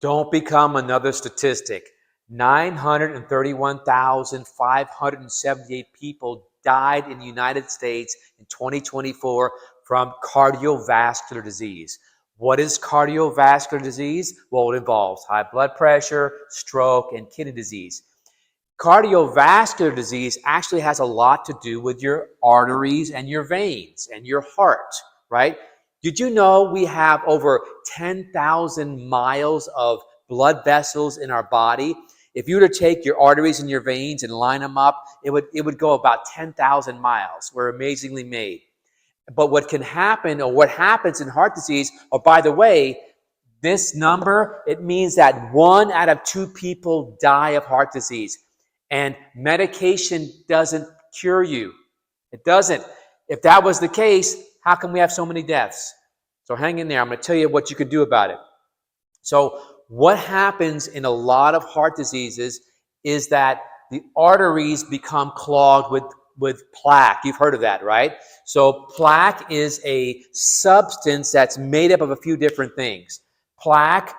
Don't become another statistic. 931,578 people died in the United States in 2024 from cardiovascular disease. What is cardiovascular disease? Well, it involves high blood pressure, stroke, and kidney disease. Cardiovascular disease actually has a lot to do with your arteries and your veins and your heart, right? Did you know we have over 10,000 miles of blood vessels in our body? If you were to take your arteries and your veins and line them up, it would go about 10,000 miles. We're amazingly made. But what can happen, or what happens in heart disease, oh, by the way, this number, it means that 1 out of 2 people die of heart disease. And medication doesn't cure you. It doesn't. If that was the case, how come we have so many deaths? So hang in there. I'm going to tell you what you can do about it. So what happens in a lot of heart diseases is that the arteries become clogged with plaque. You've heard of that, right? So plaque is a substance that's made up of a few different things. Plaque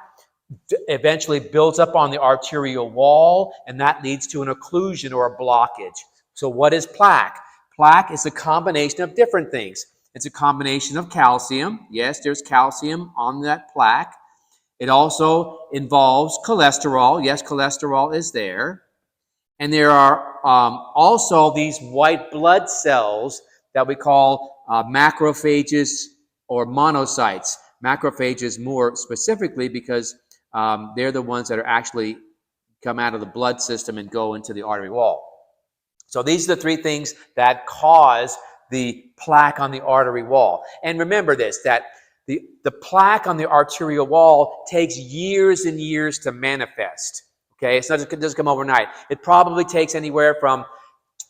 eventually builds up on the arterial wall, and that leads to an occlusion or a blockage. So what is plaque? Plaque is a combination of different things. It's a combination of calcium. Yes, there's calcium on that plaque. It also involves cholesterol. Yes, cholesterol is there. And there are also these white blood cells that we call macrophages or monocytes. Macrophages more specifically because they're the ones that are actually come out of the blood system and go into the artery wall. So these are the 3 things that cause the plaque on the artery wall. And remember this, that the plaque on the arterial wall takes years and years to manifest. Okay, it's not just, it doesn't come overnight. It probably takes anywhere from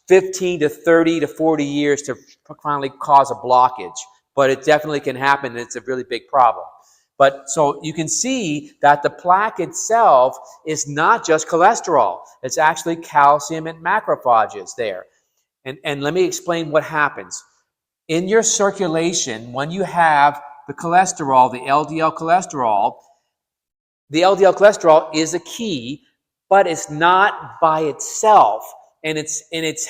15 to 30 to 40 years to finally cause a blockage. But it definitely can happen, and it's a really big problem. But so you can see that the plaque itself is not just cholesterol. It's actually calcium and macrophages there. And let me explain what happens. In your circulation, when you have the cholesterol, the LDL cholesterol is a key, but it's not by itself. And it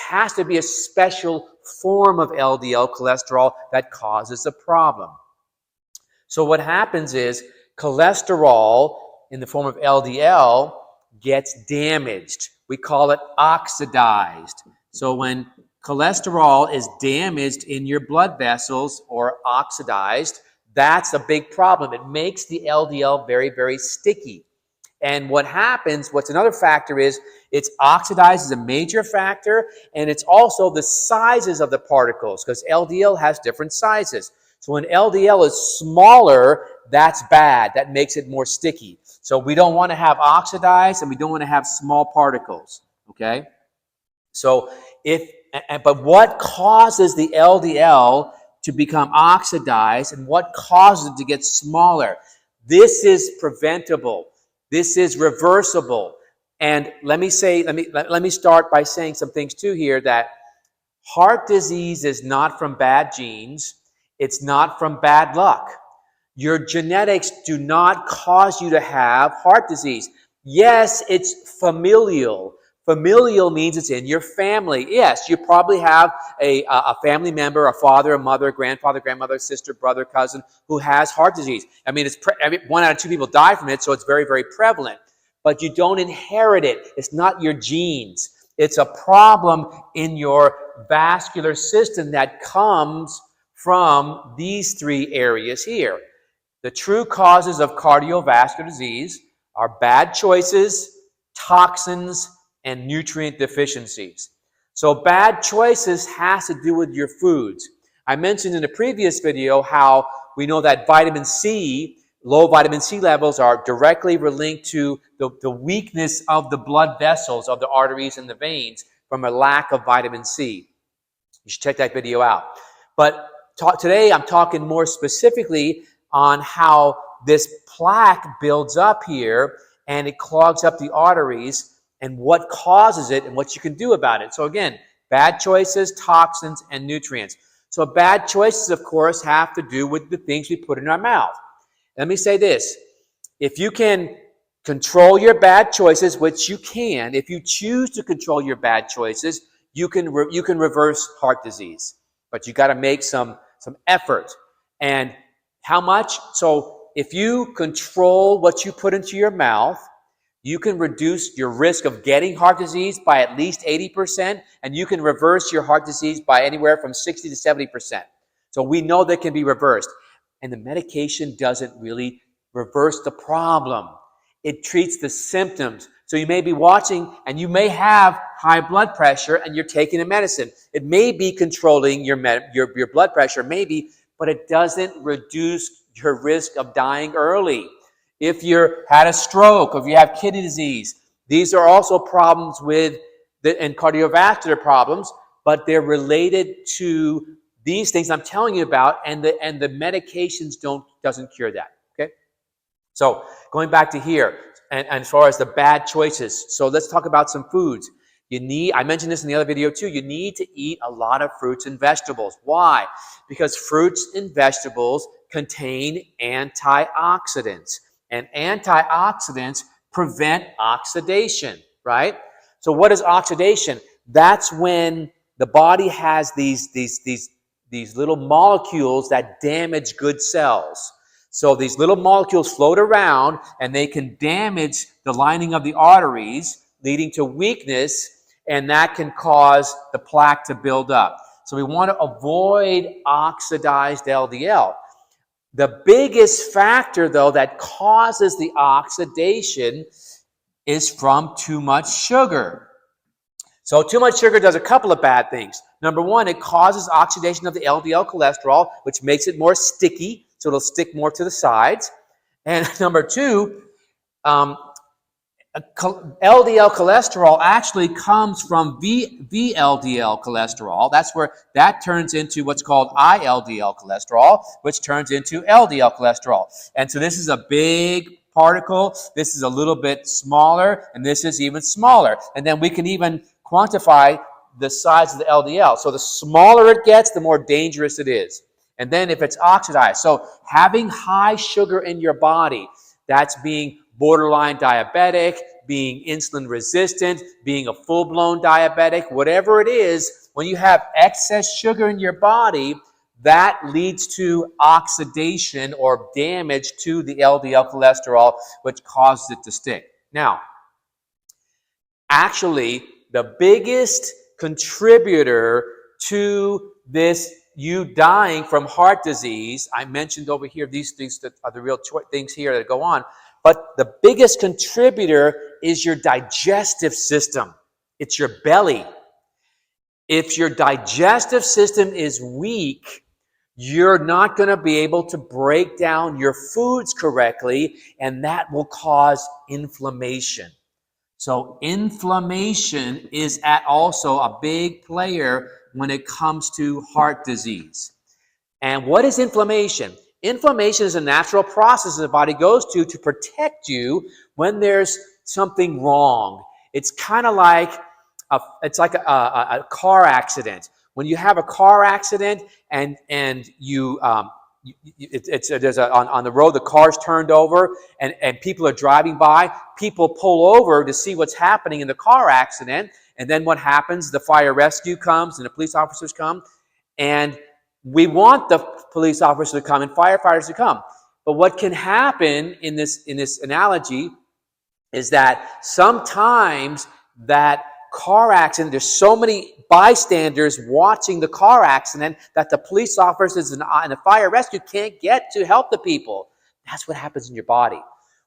has to be a special form of LDL cholesterol that causes a problem. So what happens is cholesterol in the form of LDL gets damaged. We call it oxidized. So when cholesterol is damaged in your blood vessels or oxidized, that's a big problem. It makes the LDL very, very sticky. And what happens, what's another factor is it's oxidized is a major factor, and it's also the sizes of the particles, because LDL has different sizes. So when LDL is smaller, that's bad. That makes it more sticky. So we don't want to have oxidized, and we don't want to have small particles, okay? So but what causes the LDL to become oxidized, and what causes it to get smaller? This is preventable. This is reversible. And let me start by saying some things too here, that heart disease is not from bad genes. It's not from bad luck. Your genetics do not cause you to have heart disease. Yes, it's familial. Familial means it's in your family. Yes, you probably have a family member, a father, a mother, grandfather, grandmother, sister, brother, cousin who has heart disease. I mean, 1 out of 2 people die from it, so it's very, very prevalent. But you don't inherit it. It's not your genes. It's a problem in your vascular system that comes from these 3 areas here. The true causes of cardiovascular disease are bad choices, toxins, and nutrient deficiencies. So bad choices has to do with your foods. I mentioned in a previous video how we know that vitamin C, low vitamin C levels are directly linked to the weakness of the blood vessels, of the arteries and the veins from a lack of vitamin C. You should check that video out. But today I'm talking more specifically on how this plaque builds up here and it clogs up the arteries, and what causes it and what you can do about it. So again, bad choices, toxins, and nutrients. So bad choices, of course, have to do with the things we put in our mouth. Let me say this. If you can Control your bad choices, which you can. If you choose to control your bad choices, you can reverse heart disease. But you got to make some effort. And how much? So if you control what you put into your mouth, you can reduce your risk of getting heart disease by at least 80%, and you can reverse your heart disease by anywhere from 60 to 70%. So we know that can be reversed. And the medication doesn't really reverse the problem. It treats the symptoms. So you may be watching and you may have high blood pressure and you're taking a medicine. It may be controlling your blood pressure, maybe, but it doesn't reduce your risk of dying early. If you had a stroke, or if you have kidney disease, these are also problems and cardiovascular problems, but they're related to these things I'm telling you about, and the medications doesn't cure that. Okay? So going back to here, and as far as the bad choices, so let's talk about some foods. I mentioned this in the other video too, you need to eat a lot of fruits and vegetables. Why? Because fruits and vegetables contain antioxidants. And antioxidants prevent oxidation, right? So what is oxidation? That's when the body has these little molecules that damage good cells. So these little molecules float around and they can damage the lining of the arteries, leading to weakness, and that can cause the plaque to build up. So we want to avoid oxidized LDL. The biggest factor, though, that causes the oxidation is from too much sugar. So too much sugar does a couple of bad things. Number one, it causes oxidation of the LDL cholesterol, which makes it more sticky, so it'll stick more to the sides. And number two, LDL cholesterol actually comes from VLDL cholesterol. That's where that turns into what's called ILDL cholesterol, which turns into LDL cholesterol. And so this is a big particle, this is a little bit smaller, and this is even smaller. And then we can even quantify the size of the LDL. So the smaller it gets, the more dangerous it is. And then if it's oxidized, so having high sugar in your body, that's being borderline diabetic, being insulin resistant, being a full-blown diabetic, whatever it is, when you have excess sugar in your body, that leads to oxidation or damage to the LDL cholesterol, which causes it to stick. Now, actually, the biggest contributor to this, you dying from heart disease, I mentioned over here, these things that are the real things here that go on, but the biggest contributor is your digestive system. It's your belly. If your digestive system is weak, you're not going to be able to break down your foods correctly, and that will cause inflammation. So inflammation is also a big player when it comes to heart disease. And what is inflammation? Inflammation is a natural process the body goes to protect you when there's something wrong. It's kind of like a car accident. When you have a car accident and you on the road, the car's turned over and people are driving by, people pull over to see what's happening in the car accident, and then what happens? The fire rescue comes and the police officers come, and we want the police officers to come and firefighters to come. But what can happen in this analogy is that sometimes that car accident, there's so many bystanders watching the car accident that the police officers and the fire rescue can't get to help the people. That's what happens in your body.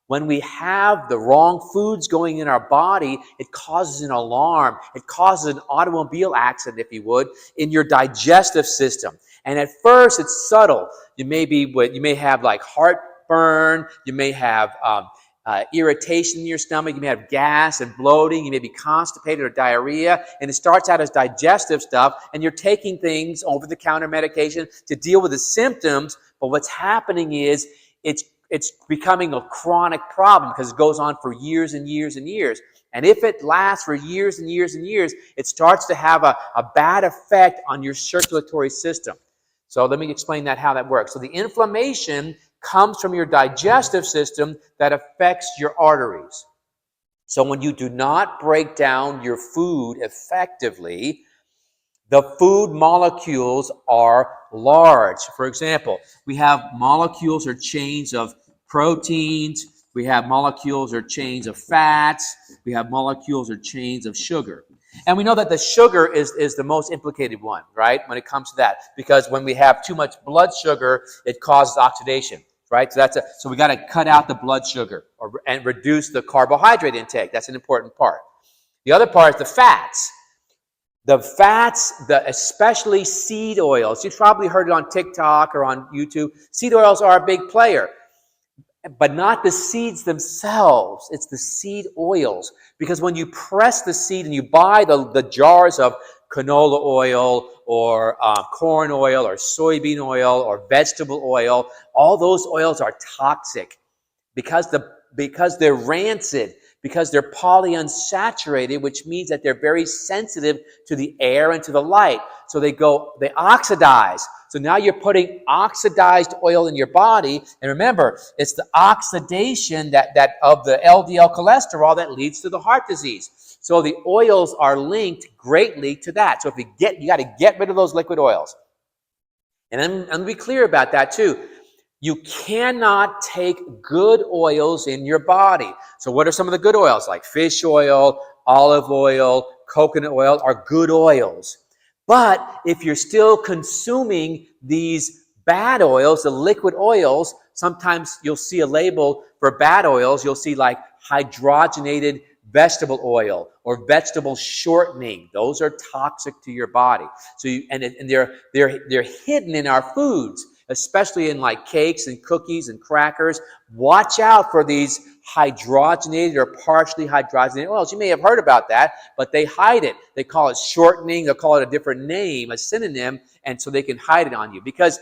When we have the wrong foods going in our body, it causes an alarm. It causes an automobile accident, if you would, in your digestive system. And at first, it's subtle. You may have like heartburn. You may have irritation in your stomach. You may have gas and bloating. You may be constipated or diarrhea. And it starts out as digestive stuff, and you're taking things, over-the-counter medication, to deal with the symptoms. But what's happening is it's becoming a chronic problem because it goes on for years and years and years. And if it lasts for years and years and years, it starts to have a bad effect on your circulatory system. So let me explain how that works. So the inflammation comes from your digestive system that affects your arteries. So when you do not break down your food effectively, the food molecules are large. For example, we have molecules or chains of proteins, we have molecules or chains of fats, we have molecules or chains of sugar. And we know that the sugar is the most implicated one, right, when it comes to that. Because when we have too much blood sugar, it causes oxidation, right? So we got to cut out the blood sugar and reduce the carbohydrate intake. That's an important part. The other part is the fats. The fats, especially seed oils. You've probably heard it on TikTok or on YouTube. Seed oils are a big player, but not the seeds themselves. It's the seed oils. Because when you press the seed and you buy the jars of canola oil or corn oil or soybean oil or vegetable oil, all those oils are toxic because they're rancid, because they're polyunsaturated, which means that they're very sensitive to the air and to the light. So they oxidize. So now you're putting oxidized oil in your body. And remember, it's the oxidation that of the LDL cholesterol that leads to the heart disease. So the oils are linked greatly to that. So you got to get rid of those liquid oils. And I'm be clear about that too. You cannot take good oils in your body. So what are some of the good oils? Like fish oil, olive oil, coconut oil are good oils. But if you're still consuming these bad oils, the liquid oils, sometimes you'll see a label for bad oils. You'll see like hydrogenated vegetable oil or vegetable shortening. Those are toxic to your body. So they're hidden in our foods, especially in like cakes and cookies and crackers. Watch out for these hydrogenated or partially hydrogenated oils. You may have heard about that, but they hide it. They call it shortening. They'll call it a different name, a synonym, and so they can hide it on you because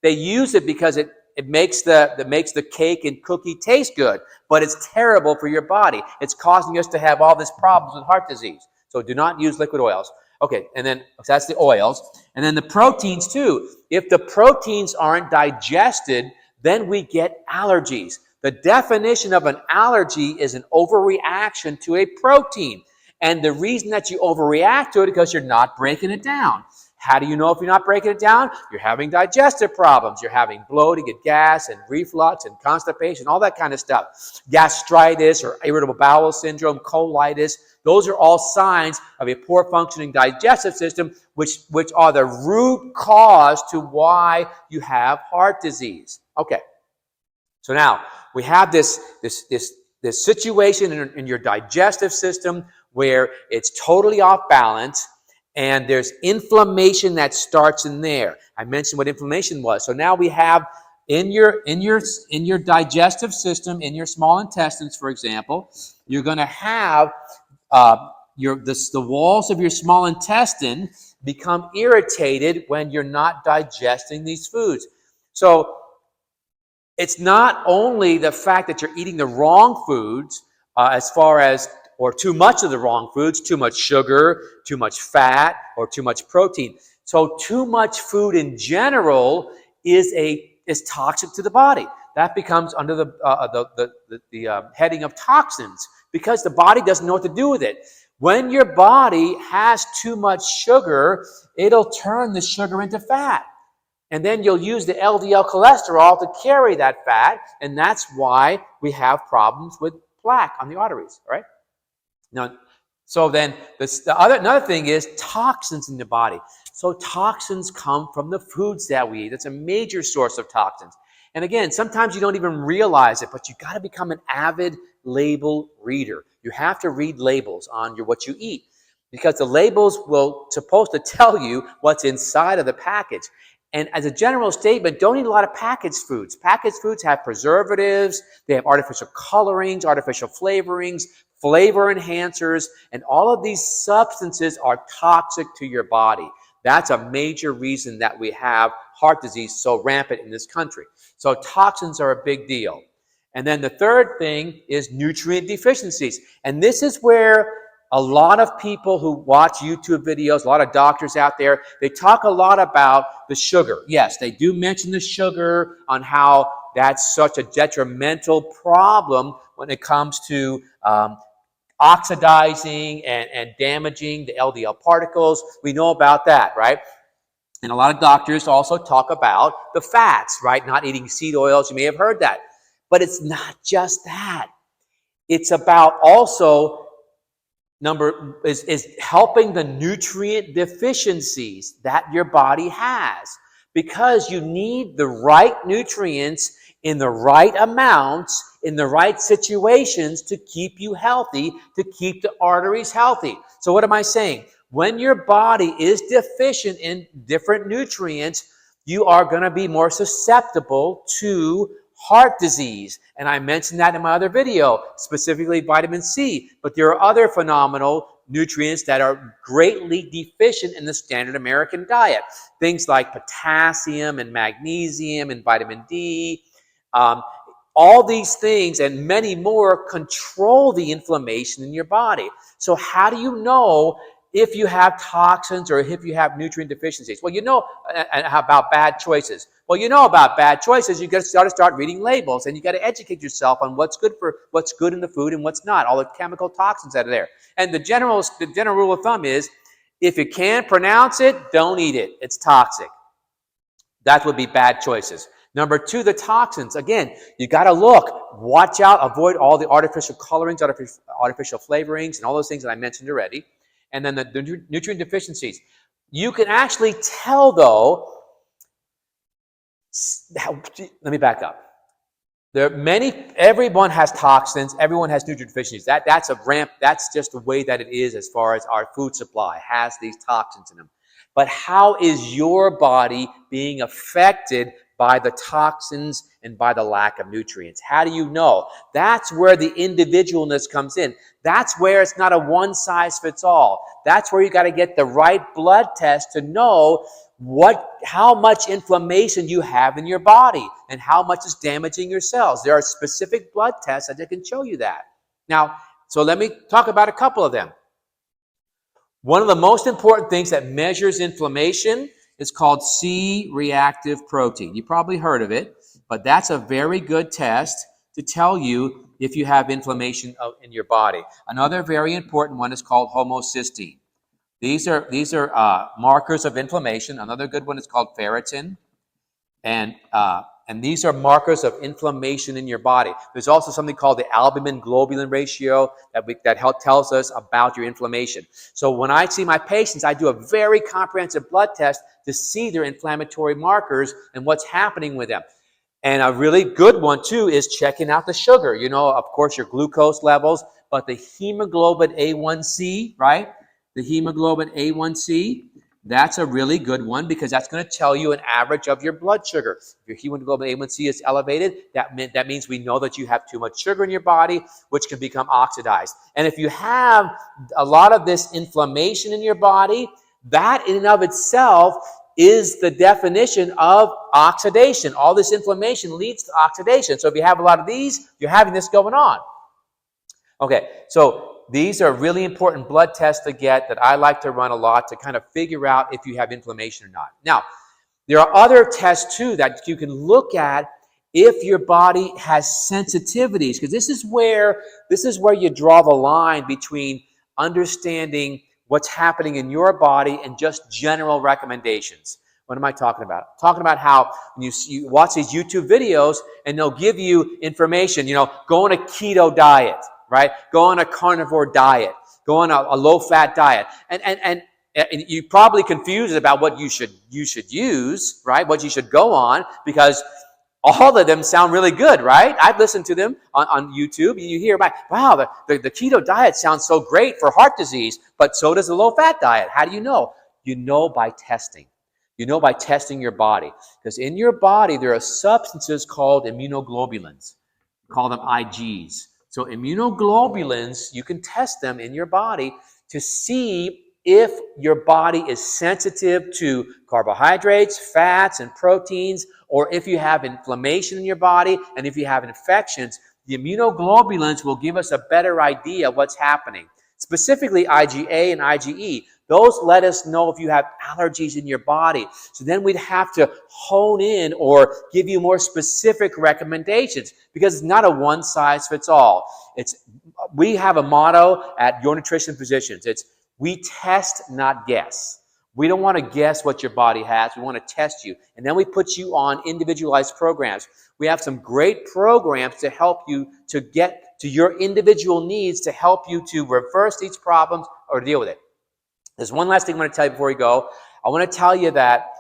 they use it because it makes the cake and cookie taste good, but it's terrible for your body. It's causing us to have all these problems with heart disease. So do not use liquid oils. Okay, and then so that's the oils. And then the proteins too. If the proteins aren't digested, then we get allergies. The definition of an allergy is an overreaction to a protein. And the reason that you overreact to it is because you're not breaking it down. How do you know if you're not breaking it down? You're having digestive problems. You're having bloating and gas and reflux and constipation, all that kind of stuff. Gastritis or irritable bowel syndrome, colitis. Those are all signs of a poor functioning digestive system, which are the root cause to why you have heart disease. Okay. So now we have this situation in your digestive system where it's totally off balance. And there's inflammation that starts in there. I mentioned what inflammation was. So now we have in your digestive system, in your small intestines, for example, you're going to have the walls of your small intestine become irritated when you're not digesting these foods. So it's not only the fact that you're eating the wrong foods as far as or too much of the wrong foods, too much sugar, too much fat, or too much protein. So too much food in general is toxic to the body. That becomes under the heading of toxins because the body doesn't know what to do with it. When your body has too much sugar, it'll turn the sugar into fat. And then you'll use the LDL cholesterol to carry that fat, and that's why we have problems with plaque on the arteries, all right? Now, so then another thing is toxins in the body. So toxins come from the foods that we eat. It's a major source of toxins. And again, sometimes you don't even realize it, but you got to become an avid label reader. You have to read labels on what you eat because the labels will supposed to tell you what's inside of the package. And as a general statement, don't eat a lot of packaged foods. Packaged foods have preservatives, they have artificial colorings, artificial flavorings, flavor enhancers, and all of these substances are toxic to your body. That's a major reason that we have heart disease so rampant in this country. So toxins are a big deal. And then the third thing is nutrient deficiencies. And this is where a lot of people who watch YouTube videos, a lot of doctors out there, they talk a lot about the sugar. Yes, they do mention the sugar on how that's such a detrimental problem when it comes to oxidizing and damaging the LDL particles. We know about that, right? And a lot of doctors also talk about the fats, right? Not eating seed oils. You may have heard that. But it's not just that. It's about also is helping the nutrient deficiencies that your body has, because you need the right nutrients in the right amounts in the right situations to keep you healthy, to keep the arteries healthy. So what am I saying? When your body is deficient in different nutrients, you are going to be more susceptible to heart disease. And I mentioned that in my other video, specifically vitamin C. But there are other phenomenal nutrients that are greatly deficient in the standard American diet. Things like potassium and magnesium and vitamin D. All these things and many more control the inflammation in your body. So how do you know if you have toxins or if you have nutrient deficiencies? Well, you know about bad choices. Well, you know about bad choices. You got to start reading labels, and you got to educate yourself on what's good in the food and what's not. All the chemical toxins that are there. And the general rule of thumb is, if you can't pronounce it, don't eat it. It's toxic. That would be bad choices. Number two, the toxins. Again, you got to look, watch out, avoid all the artificial colorings, artificial flavorings, and all those things that I mentioned already. And then the nutrient deficiencies. You can actually tell, though. Let me back up. Everyone has toxins. Everyone has nutrient deficiencies. That's a ramp. That's just the way that it is as far as our food supply has these toxins in them. But how is your body being affected by the toxins and by the lack of nutrients? How do you know? That's where the individualness comes in. That's where it's not a one-size-fits-all. That's where you got to get the right blood test to know how much inflammation you have in your body and how much is damaging your cells. There are specific blood tests that can show you that. Now, so let me talk about a couple of them. One of the most important things that measures inflammation is called C-reactive protein. You probably heard of it, but that's a very good test to tell you if you have inflammation in your body. Another very important one is called homocysteine. These are markers of inflammation. Another good one is called ferritin, and these are markers of inflammation in your body. There's also something called the albumin-globulin ratio that tells us about your inflammation. So when I see my patients, I do a very comprehensive blood test to see their inflammatory markers and what's happening with them. And a really good one, too, is checking out the sugar. You know, of course, your glucose levels, but the hemoglobin A1C, right? The hemoglobin A1C, that's a really good one because that's going to tell you an average of your blood sugar. If your hemoglobin A1C is elevated, that means we know that you have too much sugar in your body, which can become oxidized. And if you have a lot of this inflammation in your body, that in and of itself is the definition of oxidation. All this inflammation leads to oxidation. So if you have a lot of these, you're having this going on. Okay, so these are really important blood tests to get that I like to run a lot to kind of figure out if you have inflammation or not. Now, there are other tests too that you can look at if your body has sensitivities, because this is where you draw the line between understanding what's happening in your body and just general recommendations. What am I talking about? I'm talking about how when you watch these YouTube videos and they'll give you information, go on a keto diet, right? Go on a carnivore diet. Go on a low-fat diet. And you're probably confused about what you should use, right? What you should go on, because all of them sound really good, right? I've listened to them on YouTube, and you hear about, wow, the keto diet sounds so great for heart disease, but so does the low-fat diet. How do you know? You know by testing. You know by testing your body. Because in your body, there are substances called immunoglobulins. We call them IGs. So immunoglobulins, you can test them in your body to see if your body is sensitive to carbohydrates, fats, and proteins, or if you have inflammation in your body, and if you have infections. The immunoglobulins will give us a better idea of what's happening. Specifically IgA and IgE. those let us know if you have allergies in your body. So then we'd have to hone in or give you more specific recommendations, because it's not a one-size-fits-all. We have a motto at Your Nutrition Physicians. It's, we test, not guess. We don't want to guess what your body has. We want to test you. And then we put you on individualized programs. We have some great programs to help you to get to your individual needs, to help you to reverse these problems or deal with it. There's one last thing I want to tell you before we go. I want to tell you that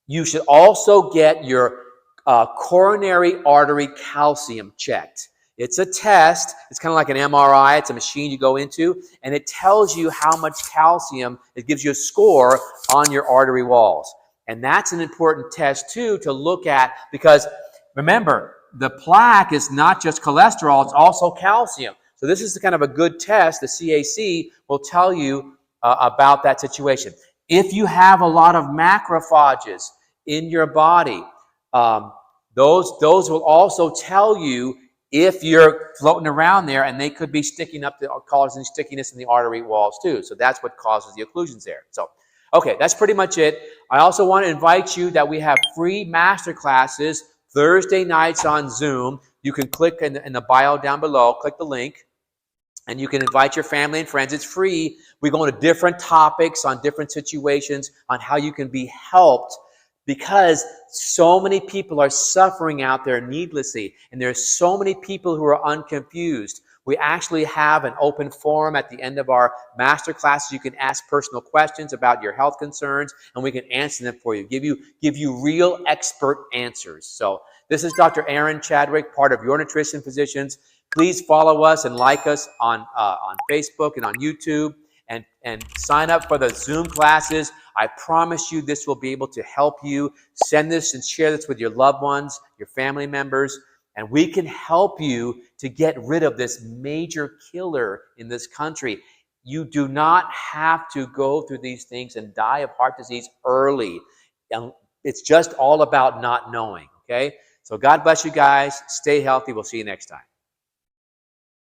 you should also get your coronary artery calcium checked. It's a test. It's kind of like an MRI. It's a machine you go into, and it tells you how much calcium. It gives you a score on your artery walls. And that's an important test, too, to look at, because remember, the plaque is not just cholesterol, it's also calcium. So this is kind of a good test. The CAC will tell you about that situation. If you have a lot of macrophages in your body, those will also tell you if you're floating around there, and they could be sticking up, causing stickiness in the artery walls too. So that's what causes the occlusions there. So, okay, that's pretty much it. I also want to invite you that we have free master classes Thursday nights on Zoom. You can click in the bio down below, click the link, and you can invite your family and friends. It's free. We go into different topics on different situations on how you can be helped, because so many people are suffering out there needlessly, and there's so many people who are unconfused. We actually have an open forum at the end of our master classes. You can ask personal questions about your health concerns, and we can answer them for you, give you real expert answers. So this is Dr. Aaron Chadwick, part of Your Nutrition Physicians. Please follow us and like us on Facebook and on YouTube, and sign up for the Zoom classes. I promise you this will be able to help you. Send this and share this with your loved ones, your family members, and we can help you to get rid of this major killer in this country. You do not have to go through these things and die of heart disease early. It's just all about not knowing, okay? So God bless you guys. Stay healthy. We'll see you next time.